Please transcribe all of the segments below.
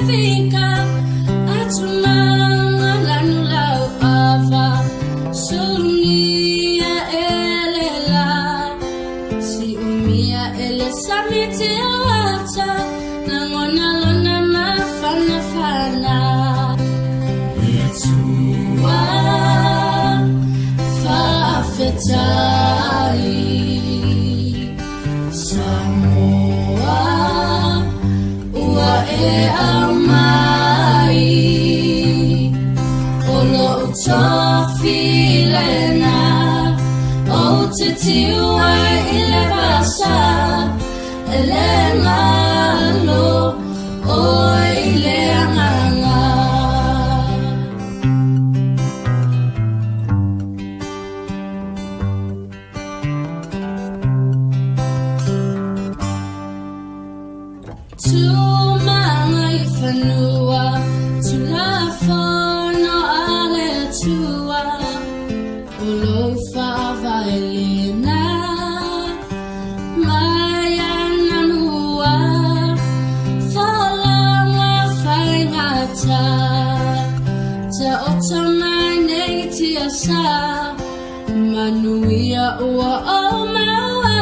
fika atumanga lanula ava sunia elela si umia ele samiti awata nangona lona mafana fana yetua fafetai Samoa ua e amai olo utofilena o te tiua ile basa ele ngalo o ile anganga Tumanga ifanua tulafono ale tua olo fava elena maya nanua falanga faingata te otamane tiasa manuia ua omawa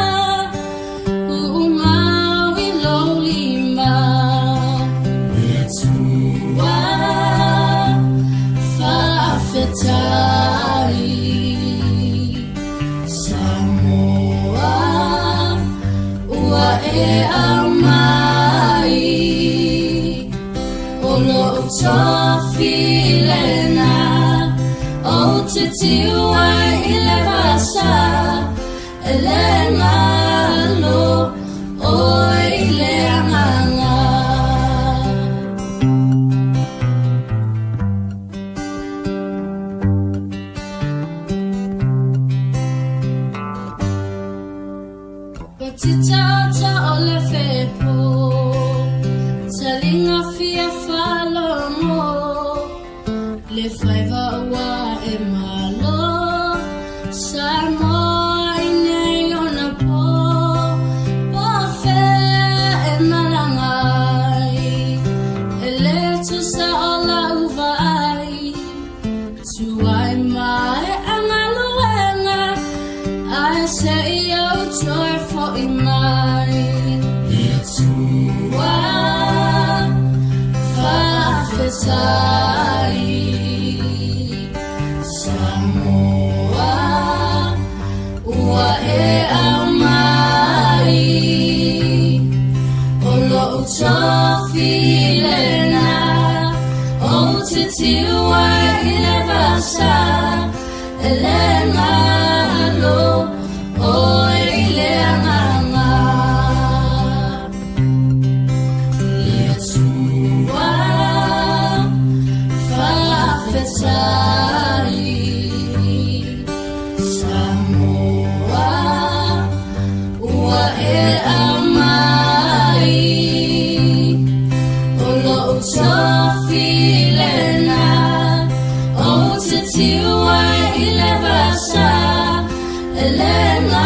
Samoa ua e amai olo utofilena o te tiua ile basa ele ngalo o ile anganga Titata ole fepo Talinga fia falomo Le faiva ua e malo Samoa ine yona po Pofea e malangai Ele tu sa ola uvai Tuai mai angaluenga I say yo joy for imai Yetua fafetai Samoa ua e amai olo utofilena o te tiua ile basa ele ngalo o ile anganga Yetua fafetai Samoa ua e amai olo utofilena o te tiua ile basa Elena